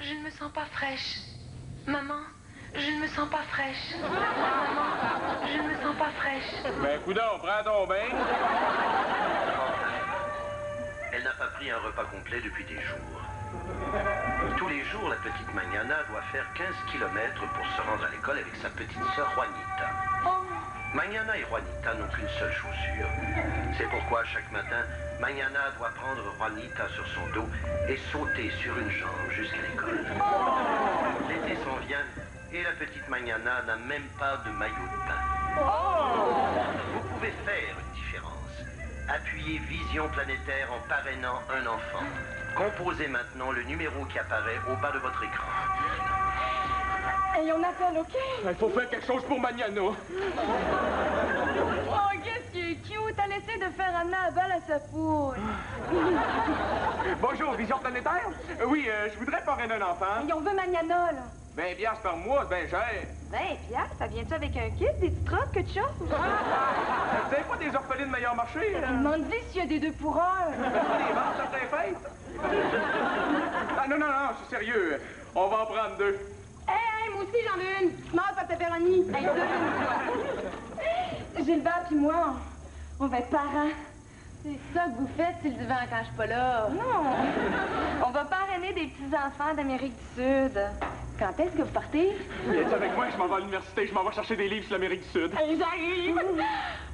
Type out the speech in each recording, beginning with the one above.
je ne me sens pas fraîche. Maman, je ne me sens pas fraîche. Maman, je ne me sens pas fraîche. Ben, coudonc, prends ton bain. Elle n'a pas pris un repas complet depuis des jours. Tous les jours, la petite Magnana doit faire 15 km pour se rendre à l'école avec sa petite sœur Juanita. Magnana et Juanita n'ont qu'une seule chaussure. C'est pourquoi chaque matin, Magnana doit prendre Juanita sur son dos et sauter sur une jambe jusqu'à l'école. L'été s'en vient et la petite Magnana n'a même pas de maillot de bain. Vous pouvez faire une différence. Appuyez Vision Planétaire en parrainant un enfant. Composez maintenant le numéro qui apparaît au bas de votre écran. Hey, on appelle, OK? Il faut faire quelque chose pour Magnana. Oh, qu'est-ce qui est cute! T'as laissé de faire amener la balle à sa poule. Bonjour, Vision Planétaire. Oui, je voudrais parrainer un enfant. Et on veut Magnana, là. 20 piastres par mois, c'est bien cher. 20 piastres? Ça vient-tu avec un kit, des petites robes, quelque chose? Vous avez pas des orphelines meilleur marché? Demande-lui s'il y a des 2 pour 1. Des ventes après les fêtes? Ah, non, c'est sérieux. On va en prendre 2. Hey, moi aussi, j'en ai une. Smart pepperoni. Hey, Gilbert puis moi, on va être parents. C'est ça que vous faites, Sylvain, quand je suis pas là. Non. On va parrainer des petits-enfants d'Amérique du Sud. Quand est-ce que vous partez? Viens-tu avec moi? Je m'en vais à l'université. Je m'en vais chercher des livres sur l'Amérique du Sud. Hey, j'arrive!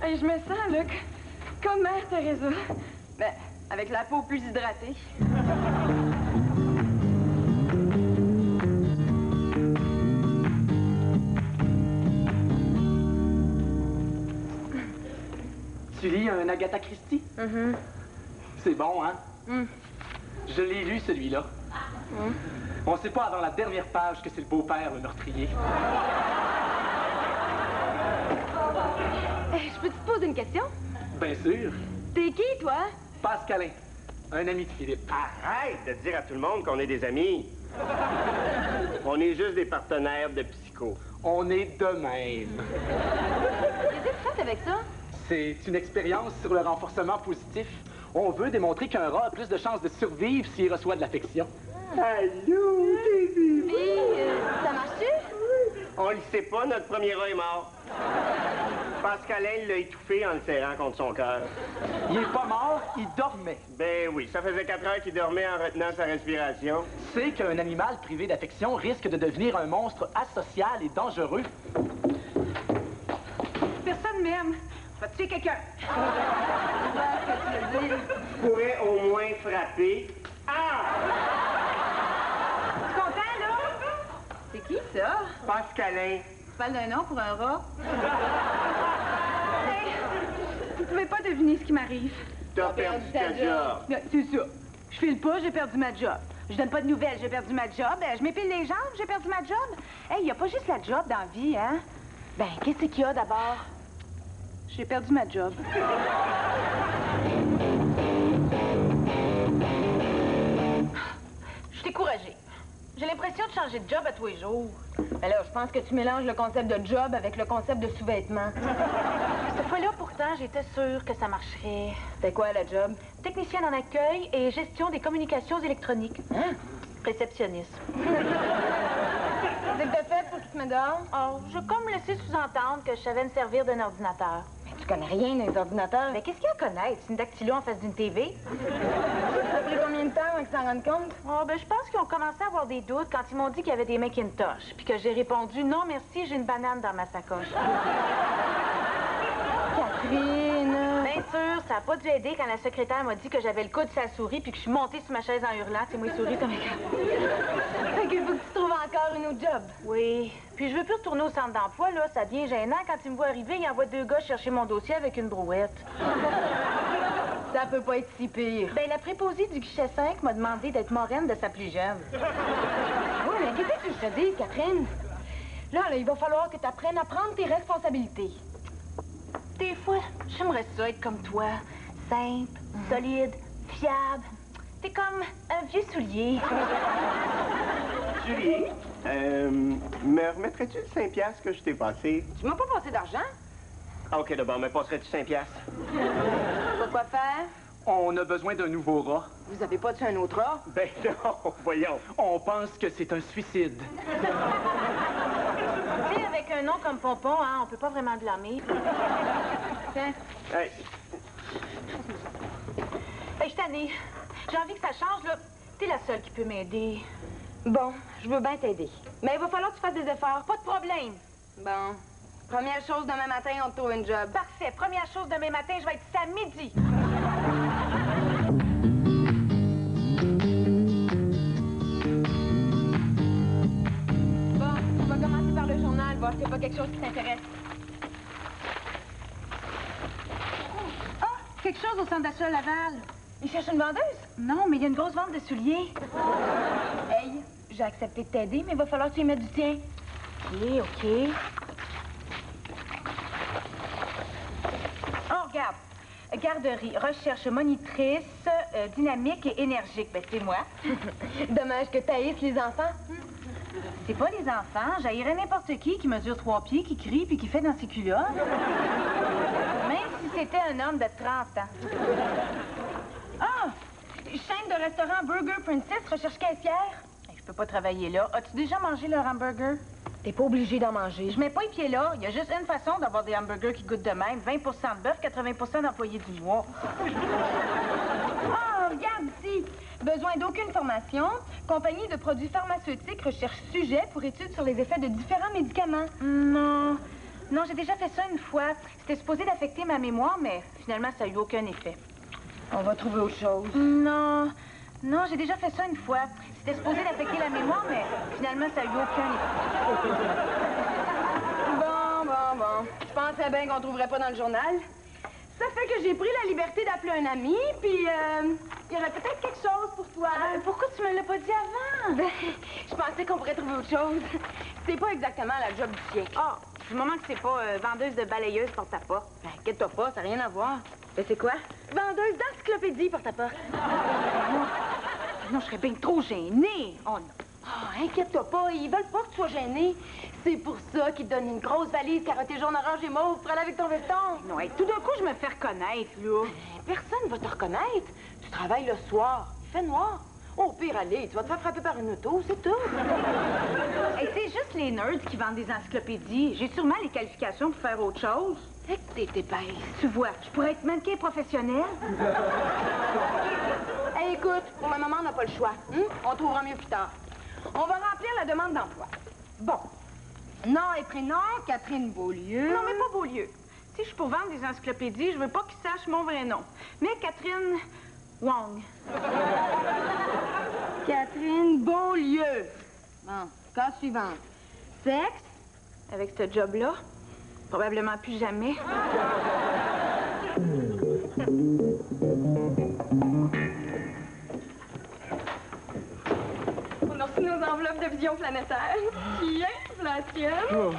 Hey, je me sens, là, comme Mère Teresa. Ben, avec la peau plus hydratée. Tu lis un Agatha Christie? C'est bon, hein? Je l'ai lu, celui-là. On sait pas avant la dernière page que c'est le beau-père, le meurtrier. Hey, je peux te poser une question? Bien sûr. T'es qui, toi? Pascalin, un ami de Philippe. Arrête de dire à tout le monde qu'on est des amis. On est juste des partenaires de psycho. On est de même. Qu'est-ce que tu fais avec ça? C'est une expérience sur le renforcement positif. On veut démontrer qu'un rat a plus de chances de survivre s'il reçoit de l'affection. Allô, David? Puis, ça marche-tu? On le sait pas, notre premier rat est mort. Pascalin l'a étouffé en le serrant contre son cœur. Il est pas mort, il dormait. Ben oui, ça faisait 4 heures qu'il dormait en retenant sa respiration. C'est qu'un animal privé d'affection risque de devenir un monstre asocial et dangereux. Personne m'aime. Va tuer quelqu'un. Tu pourrais au moins frapper. Ah! Tu es content, là? C'est qui, ça? Pascalin. Tu parles d'un nom pour un rat? Hey, vous pouvez pas deviner ce qui m'arrive. T'as perdu ta job. C'est ça. Je file pas, j'ai perdu ma job. Je donne pas de nouvelles, j'ai perdu ma job. Je m'épile les jambes, j'ai perdu ma job. Hey, y a pas juste la job dans la vie, hein? Ben, qu'est-ce qu'il y a d'abord? J'ai perdu ma job. Je suis découragée. J'ai l'impression de changer de job à tous les jours. Ben là, je pense que tu mélanges le concept de job avec le concept de sous-vêtements. Cette fois-là, pourtant, j'étais sûre que ça marcherait. C'était quoi, la job? Technicienne en accueil et gestion des communications électroniques. Hein? Réceptionniste. Qu'est-ce que t'as fait pour qu'il te mette dehors? Oh, j'ai comme laissé sous-entendre que je savais me servir d'un ordinateur. Mais tu connais rien dans les ordinateurs. Mais qu'est-ce qu'il y a à connaître? C'est une dactylo en face d'une TV? Ça a pris combien de temps avant qu'ils s'en rendent compte? Oh, ben, je pense qu'ils ont commencé à avoir des doutes quand ils m'ont dit qu'il y avait des Macintosh. Puis que j'ai répondu, non, merci, j'ai une banane dans ma sacoche. Catherine! Bien sûr, ça n'a pas dû aider quand la secrétaire m'a dit que j'avais le coude sur la souris puis que je suis montée sur ma chaise en hurlant. C'est moi, souris comme un gars. Fait qu'il faut que tu trouves encore une autre job. Oui. Puis je veux plus retourner au centre d'emploi, là. Ça devient gênant. Quand ils me voient arriver, ils envoient 2 gars chercher mon dossier avec une brouette. Ça peut pas être si pire. Ben, la préposée du guichet 5 m'a demandé d'être moraine de sa plus jeune. Oui, mais qu'est-ce que je te dis, Catherine? Là, il va falloir que tu apprennes à prendre tes responsabilités. Des fois, j'aimerais ça être comme toi. Simple, solide, fiable. T'es comme un vieux soulier. Julie, me remettrais-tu le 5 piastres que je t'ai passé? Tu m'as pas passé d'argent? Ah, OK, d'abord, me passerais-tu 5 piastres? Pas quoi faire? On a besoin d'un nouveau rat. Vous avez pas tué un autre rat? Ben non, voyons. On pense que c'est un suicide. Tu sais, avec un nom comme Pompon, hein, on peut pas vraiment blâmer. Tiens. Hey, Je suis tannée. J'ai envie que ça change, là. T'es la seule qui peut m'aider. Bon, je veux bien t'aider. Mais il va falloir que tu fasses des efforts. Pas de problème. Bon. Première chose, demain matin, on te trouve une job. Parfait. Première chose, demain matin, je vais être ici à midi. Bon, on va commencer par le journal, voir s'il n'y a pas quelque chose qui t'intéresse. Ah! Quelque chose au centre d'achat Laval. Il cherche une vendeuse? Non, mais il y a une grosse vente de souliers. Hey, j'ai accepté de t'aider, mais il va falloir que tu y mettes du tien. OK. Oh, regarde. Garderie, recherche monitrice, dynamique et énergique. Ben, c'est moi. Dommage que t'haïsses les enfants. C'est pas les enfants. J'haïrais n'importe qui mesure 3 pieds, qui crie puis qui fait dans ses culottes. Même si c'était un homme de 30 ans. Ah! Chaîne de restaurant Burger Princess, recherche caissière. Je peux pas travailler là. As-tu déjà mangé leur hamburger? T'es pas obligé d'en manger. Je mets pas les pieds là. Il y a juste une façon d'avoir des hamburgers qui goûtent de même. 20 de bœuf, 80 d'employés du mois. Ah, regarde ici. Besoin d'aucune formation. Compagnie de produits pharmaceutiques recherche sujet pour études sur les effets de différents médicaments. Non. Non, j'ai déjà fait ça une fois. C'était supposé d'affecter ma mémoire, mais finalement, ça n'a eu aucun effet. On va trouver autre chose. Non. Non, j'ai déjà fait ça une fois. C'était supposé d'affecter la mémoire, mais finalement, ça n'a eu aucun effet. Bon. Je pensais bien qu'on trouverait pas dans le journal. Ça fait que j'ai pris la liberté d'appeler un ami, puis il y aurait peut-être quelque chose pour toi. Pourquoi tu me l'as pas dit avant? Ben, je pensais qu'on pourrait trouver autre chose. C'est pas exactement la job du siècle. Ah, du moment que c'est pas vendeuse de balayeuse porte-à-porte. Ben, inquiète-toi pas, ça n'a rien à voir. Ben, c'est quoi? Vendeuse d'encyclopédie porte-à-porte. Non, je serais bien trop gênée. Oh non. Ah, inquiète-toi pas, ils veulent pas que tu sois gênée. C'est pour ça qu'ils te donnent une grosse valise carottée jaune, orange et mauve pour aller avec ton veston. Non, hey, tout d'un coup, je me fais reconnaître, là. Personne va te reconnaître. Tu travailles le soir. Il fait noir. Au pire, allez, tu vas te faire frapper par une auto, c'est tout. Hey, c'est juste les nerds qui vendent des encyclopédies. J'ai sûrement les qualifications pour faire autre chose. Fait que t'es épaisse. Tu vois, je pourrais être mannequin professionnel. Hey, écoute, pour le moment, on n'a pas le choix. On trouvera mieux plus tard. On va remplir la demande d'emploi. Bon. Nom et prénom, Catherine Beaulieu. Non, mais pas Beaulieu. Si je suis pour vendre des encyclopédies, je veux pas qu'ils sachent mon vrai nom. Mais Catherine Wong. Catherine Beaulieu. Bon, cas suivant. Sexe? Avec ce job-là, probablement plus jamais. On a reçu nos enveloppes de vision planétaire. Tiens, la tienne. Oh.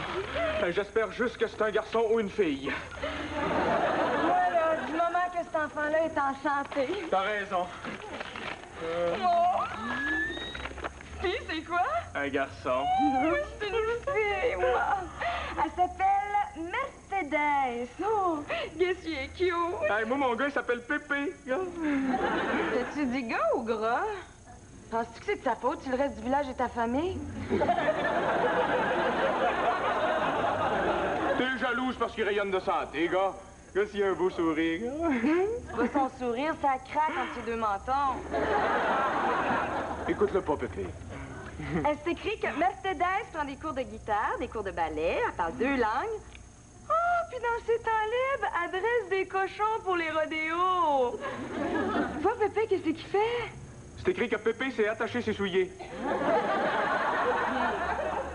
J'espère juste que c'est un garçon ou une fille. Voilà, du moment que cet enfant-là est enchanté. T'as raison. Oh! Puis, c'est quoi? Un garçon. C'est une fille, moi. Elle s'appelle Mercedes. Oh, qu'est-ce qu'il est cute. Hey, moi, mon gars, il s'appelle Pépé. T'as-tu dit gars ou gras? Penses-tu que c'est de sa faute si le reste du village est ta famille? T'es jalouse parce qu'il rayonne de santé, gars. Gars, s'il a un beau sourire. Tu vois son sourire, ça craque entre ses deux mentons. Écoute-le pas, Pépé. Elle s'écrit que Mercedes prend des cours de guitare, des cours de ballet, elle parle 2 langues. Ah, puis dans ses temps libres, elle dresse des cochons pour les rodéos. Vois, Pépé, qu'est-ce qu'il fait? C'est écrit que Pépé s'est attaché ses souliers.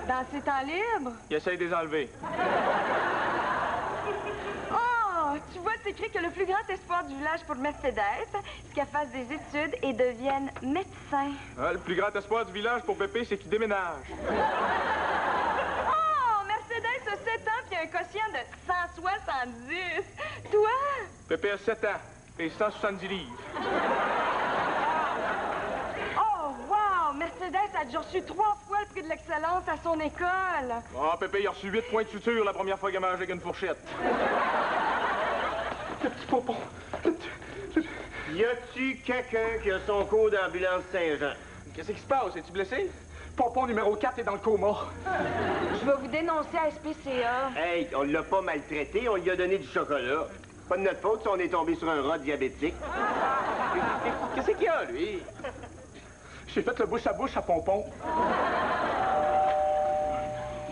Dans ses temps libres? Il essaye de les enlever. Oh, tu vois, c'est écrit que le plus grand espoir du village pour Mercedes, c'est qu'elle fasse des études et devienne médecin. Ah, le plus grand espoir du village pour Pépé, c'est qu'il déménage. Oh, Mercedes a 7 ans puis un quotient de 170. Toi? Pépé a 7 ans et 170 livres. Oh, wow! Mercedes a déjà reçu 3 fois le prix de l'excellence à son école. Ah, Pépé, il a reçu 8 points de suture la première fois qu'il a mangé avec une fourchette. Le petit pompon. Y a-tu quelqu'un qui a son code d'ambulance Saint-Jean? Qu'est-ce qui se passe? Es-tu blessé? Pompon numéro 4 est dans le coma. Je vais vous dénoncer à SPCA. Hey, on l'a pas maltraité, on lui a donné du chocolat. Pas de notre faute si on est tombé sur un rat diabétique. Qu'est-ce qu'il y a, lui? J'ai fait le bouche à Pompon.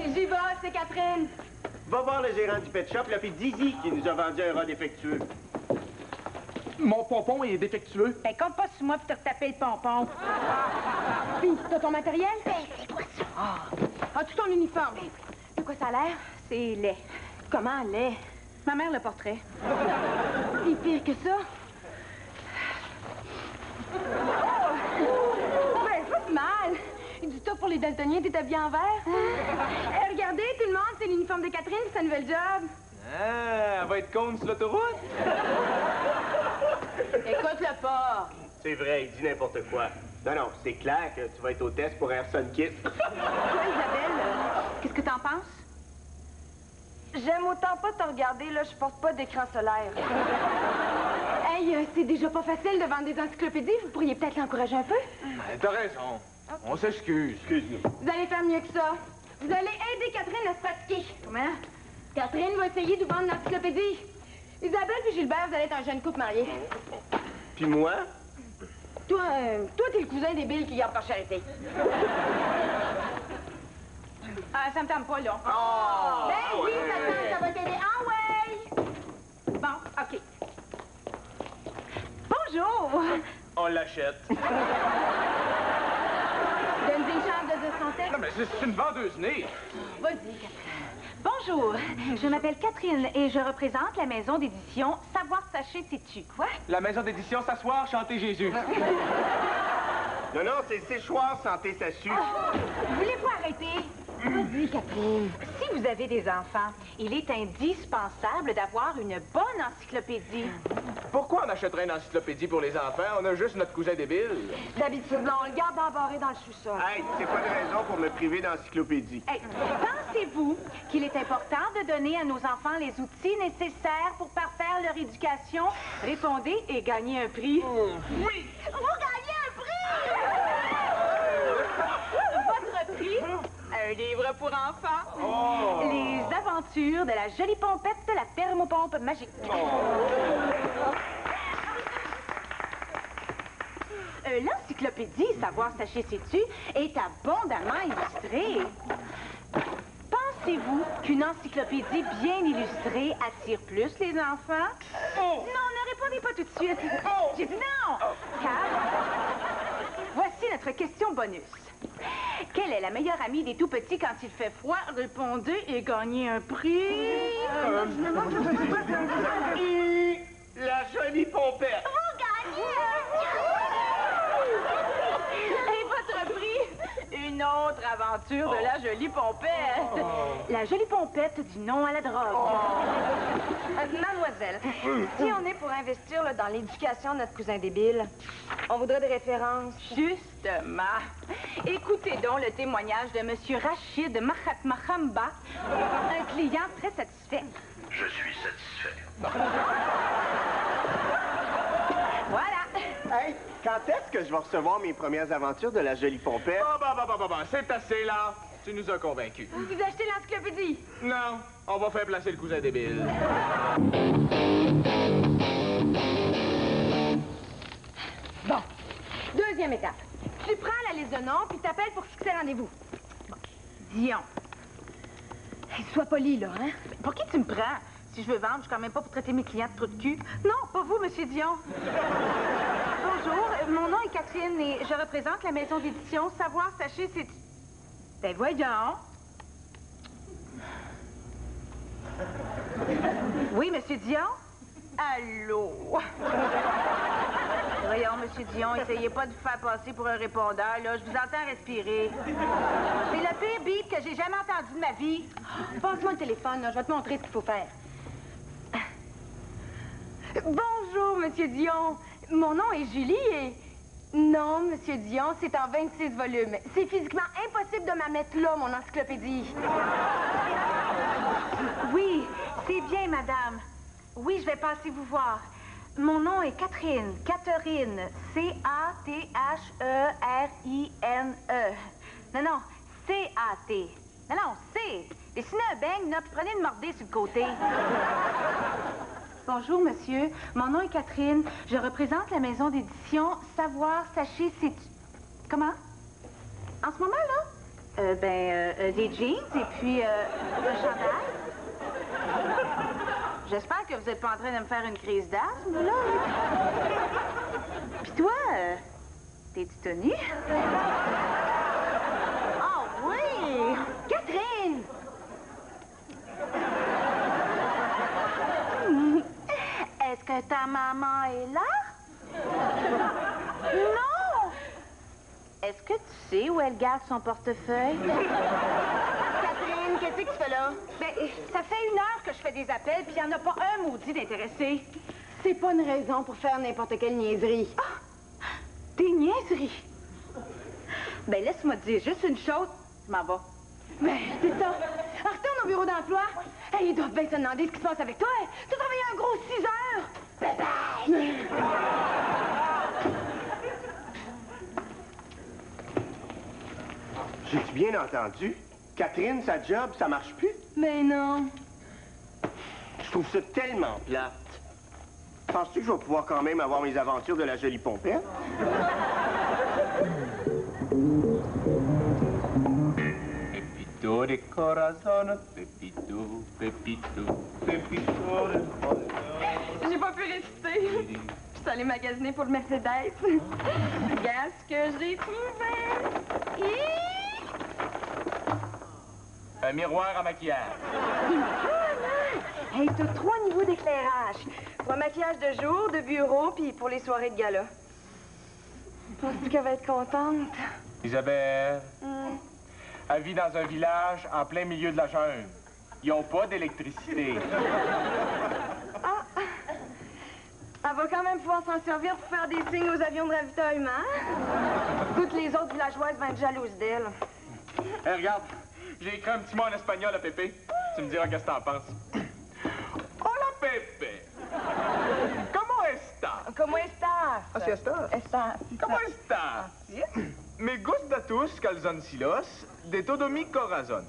J'y vais, c'est Catherine. Va voir le gérant du pet shop, là, puis dis-y qu'il nous a vendu un rat défectueux. Mon Pompon est défectueux. Ben, compte pas sur moi pour te retaper le pompon. Puis, t'as ton matériel? Ben, c'est quoi ça? As-tu ton uniforme? De quoi ça a l'air? C'est laid. Comment laid? Ma mère, le portrait. C'est pire que ça? Ben, pas de mal. Du top pour les daltoniens, t'es habillé en vert. Regardez, tout le monde, c'est l'uniforme de Catherine, c'est sa nouvelle job. Ah, elle va être con sur l'autoroute? Écoute-le pas. C'est vrai, il dit n'importe quoi. Non, c'est clair que tu vas être hôtesse pour Ayrton Kiss. Toi, Isabelle, qu'est-ce que t'en penses? J'aime autant pas te regarder, là, je porte pas d'écran solaire. Hey, c'est déjà pas facile de vendre des encyclopédies. Vous pourriez peut-être l'encourager un peu? T'as raison. On s'excuse. Excuse-nous. Vous allez faire mieux que ça. Vous allez aider Catherine à se pratiquer. Comment? Catherine va essayer de vendre l'encyclopédie. Isabelle puis Gilbert, vous allez être un jeune couple marié. Puis moi? Toi, t'es le cousin débile qui garde par charité. Ah, ça me tente pas, là. Oh! Ben oui, ça va t'aider. Ah ouais! Bon, OK. Bonjour! On l'achète. Donne-lui une chance de dire son texte. Non, mais c'est une vendeuse née. Vas-y, Catherine. Bonjour, je m'appelle Catherine et je représente la maison d'édition Savoir Sacher Sais-tu. Quoi? La maison d'édition S'asseoir, chanter Jésus. Non, c'est séchoir santé SASU. Voulez-vous arrêter? Vas-y, Catherine. Si vous avez des enfants, il est indispensable d'avoir une bonne encyclopédie. Pourquoi on achèterait une encyclopédie pour les enfants? On a juste notre cousin débile. D'habitude, on le garde embarré dans le sous-sol. Hey, c'est pas de raison pour me priver d'encyclopédie. Hey, pensez-vous qu'il est important de donner à nos enfants les outils nécessaires pour parfaire leur éducation? Répondez et gagnez un prix. Oui! Vous gagnez un prix! Votre prix? Un livre pour enfants. Les aventures de la jolie pompette de la thermopompe magique. L'encyclopédie Savoir Sacher Sais-tu est abondamment illustrée. Pensez-vous qu'une encyclopédie bien illustrée attire plus les enfants? Non, ne répondez pas tout de suite. J'ai dit non! Car voici notre question bonus. Quelle est la meilleure amie des tout-petits quand il fait froid? Répondez et gagnez un prix. La jolie pompette. Vous gagnez! Et votre prix? Une autre aventure de la jolie pompette. La jolie pompette dit non à la drogue. Mademoiselle, si on est pour investir là, dans l'éducation de notre cousin débile, on voudrait des références. Justement. Écoutez donc le témoignage de M. Rachid Mahatma Khamba, un client très satisfait. Je suis satisfait. Voilà. Hey, quand est-ce que je vais recevoir mes premières aventures de la jolie pompette? Bon, c'est assez, là. Tu nous as convaincus. Vous achetez l'encyclopédie? Non, on va faire placer le cousin débile. Bon. Deuxième étape. Tu prends la liste de noms puis t'appelles pour fixer rendez-vous. Dion. Hey, sois poli, là, hein? Pour qui tu me prends? Si je veux vendre, je suis quand même pas pour traiter mes clients de trous de cul. Non, pas vous, Monsieur Dion. Bonjour, mon nom est Catherine et je représente la maison d'édition Savoir Sacher Sais-tu. Ben voyons. Oui, Monsieur Dion? Allô? Voyons, Monsieur Dion, essayez pas de vous faire passer pour un répondeur, là. Je vous entends respirer. C'est le pire beat que j'ai jamais entendu de ma vie. Passe-moi le téléphone, là. Je vais te montrer ce qu'il faut faire. Bonjour, Monsieur Dion. Mon nom est Julie et... Non, Monsieur Dion, c'est en 26 volumes. C'est physiquement impossible de m'en mettre là, mon encyclopédie. Oui, c'est bien, madame. Oui, je vais passer vous voir. Mon nom est Catherine. Catherine. C-A-T-H-E-R-I-N-E. Non, non, C-A-T. Non, non, C. Dessinez un beigne, là, puis prenez une mordée sur le côté. Bonjour, monsieur. Mon nom est Catherine. Je représente la maison d'édition Savoir, Sachez, C'est... Comment? En ce moment-là? Des jeans et puis un chandail. J'espère que vous n'êtes pas en train de me faire une crise d'asthme, là. Puis toi, t'es-tu tenue? Oh oui! Catherine! Est-ce que ta maman est là? Non! Est-ce que tu sais où elle garde son portefeuille? Catherine, qu'est-ce que tu fais là? Ben, ça fait 1 heure que je fais des appels, puis il n'y en a pas un maudit d'intéressé. C'est pas une raison pour faire n'importe quelle niaiserie. Ah! Des niaiseries? Ben, laisse-moi te dire juste une chose, je m'en vais. Ben, c'est ça. Retourne au bureau d'emploi. Hey, ils doivent bien se demander ce qui se passe avec toi. Tu as travaillé un gros 6 heures. Bye bye! J'ai-tu bien entendu? Catherine, sa job, ça marche plus? Mais non. Je trouve ça tellement plate. Penses-tu que je vais pouvoir quand même avoir mes aventures de la jolie pompette? Pepito de corazon, Pepito, Pepito, Pepito de corazon. J'ai pas pu réciter. Je suis allée magasiner pour le Mercedes. Regarde ce que j'ai trouvé. Un miroir à maquillage. Hey, t'as 3 niveaux d'éclairage. Pour un maquillage de jour, de bureau, puis pour les soirées de gala. Penses-tu qu'elle va être contente? Isabelle, elle vit dans un village en plein milieu de la jungle. Ils n'ont pas d'électricité. Ah! Elle va quand même pouvoir s'en servir pour faire des signes aux avions de ravitaillement. Toutes les autres villageoises vont être jalouses d'elle. Hey, regarde, j'ai écrit un petit mot en espagnol à Pépé. Tu me diras qu'est-ce que t'en penses. Hola, Pepe. ¿Cómo estás? ¿Cómo estás? Así estás. ¿Cómo estás? Me gusta tus calzoncillos de todo mi corazón.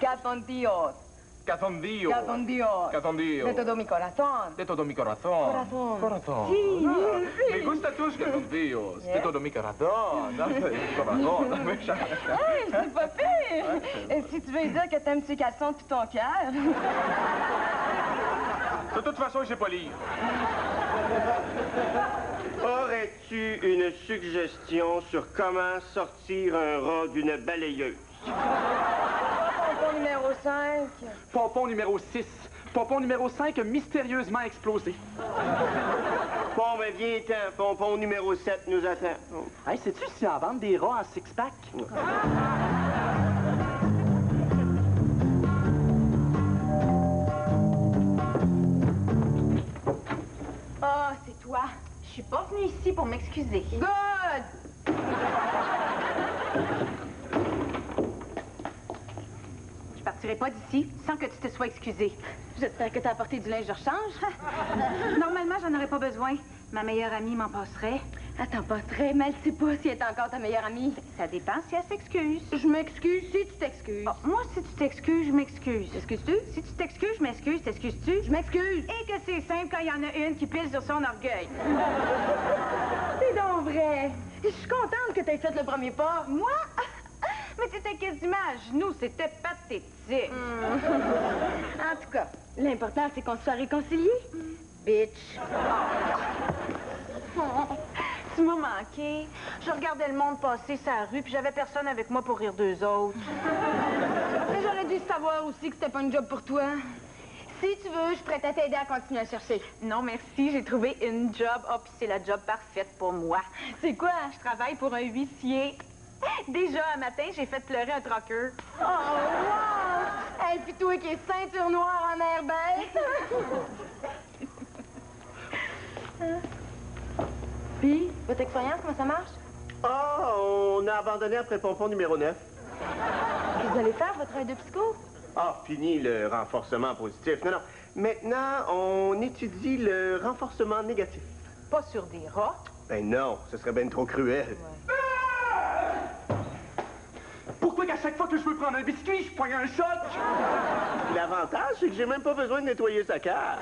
Calzoncillos. Calzoncillos. Calzoncillos. Calzoncillos. De todo mi corazón. De todo mi corazón. Corazón. Corazón. Sí, Ah, me gusta tus calzoncillos. De todo mi corazón. Corazón. Hey, c'est pas pire! Et si tu veux dire que t'aimes ces caleçons de tout ton cœur? De toute façon, je sais pas lire. Aurais-tu une suggestion sur comment sortir un rat d'une balayeuse? Pompon numéro 5. Pompon numéro 6. Pompon numéro 5 mystérieusement explosé. Bon, mais viens-t'en. Pompon numéro 7 nous attend. Hey, sais-tu si en vente des rats en six-pack? Ah, c'est toi. Je suis pas venue ici pour m'excuser. Good! Je partirai pas d'ici sans que tu te sois excusée. J'espère que t'as apporté du linge de rechange. Normalement, j'en aurais pas besoin. Ma meilleure amie m'en passerait. Attends pas très, mais elle sait pas si elle est encore ta meilleure amie. Ça dépend si elle s'excuse. Je m'excuse si tu t'excuses. Oh, moi, si tu t'excuses, je m'excuse. T'excuses-tu? Si tu t'excuses, je m'excuse. T'excuses-tu? Je m'excuse. Et que c'est simple quand il y en a une qui pile sur son orgueil. C'est donc vrai. Je suis contente que t'aies fait le premier pas. Moi? Mais t'étais quasiment à genoux. C'était pathétique. En tout cas, l'important, c'est qu'on se soit réconciliés. Bitch. Tu m'as manqué. Je regardais le monde passer sa rue, puis j'avais personne avec moi pour rire d'eux autres. Mais j'aurais dû savoir aussi que c'était pas une job pour toi. Si tu veux, je suis prête à t'aider à continuer à chercher. Non, merci. J'ai trouvé une job. Oh, puis c'est la job parfaite pour moi. C'est quoi? Je travaille pour un huissier. Déjà, un matin, j'ai fait pleurer un trucker. Oh, wow! Hey, puis toi qui es ceinture noire en air bête. Puis, votre expérience, comment ça marche? Ah, on a abandonné après Pompon numéro 9. Vous allez faire votre œil de psycho? Ah, fini le renforcement positif. Non, non. Maintenant, on étudie le renforcement négatif. Pas sur des rats. Ben non, ce serait bien trop cruel. Pourquoi qu'à chaque fois que je veux prendre un biscuit, je pogne un choc? L'avantage, c'est que j'ai même pas besoin de nettoyer sa carte.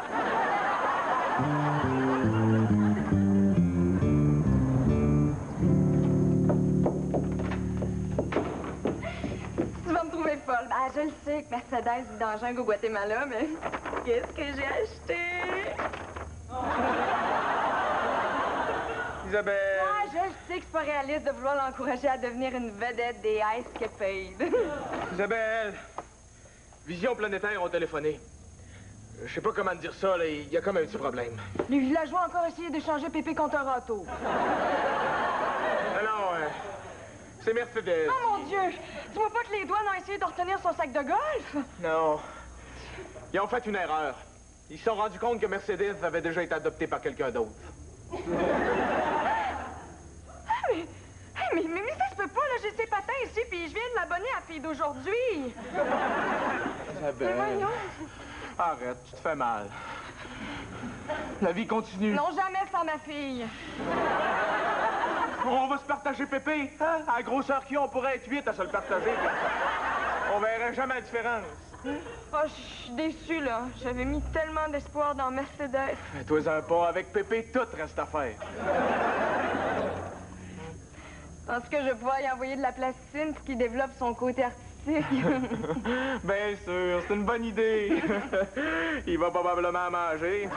Tu vas me trouver folle. Ah, je le sais que Mercedes vit dans la jungle au Guatemala, mais qu'est-ce que j'ai acheté? Isabelle! Ah, je le sais que c'est pas réaliste de vouloir l'encourager à devenir une vedette des Ice Capades. Isabelle! Vision planétaire ont téléphoné. Je sais pas comment te dire ça, là. Il y a comme un petit problème. Les villageois ont encore essayé d'échanger Pépé contre un râteau. Non, c'est Mercedes. Oh mon Dieu! Dis-moi pas que les douanes ont essayé de retenir son sac de golf? Non. Ils ont fait une erreur. Ils se sont rendus compte que Mercedes avait déjà été adoptée par quelqu'un d'autre. Mais ça se peut pas, là. J'ai ses patins ici, puis je viens de m'abonner à la fille d'aujourd'hui. Isabelle. Voyons. Arrête, tu te fais mal. La vie continue. Non, jamais sans ma fille. On va se partager Pépé. Hein? À la grosseur qui on pourrait être 8 à se le partager. On verrait jamais la différence. Oh, je suis déçue, là. J'avais mis tellement d'espoir dans Mercedes. Fais-toi un pas. Avec Pépé, tout reste à faire. En tout cas, je vais pouvoir y envoyer de la plasticine pour qu'il développe son côté artistique. Bien sûr, c'est une bonne idée. Il va probablement manger.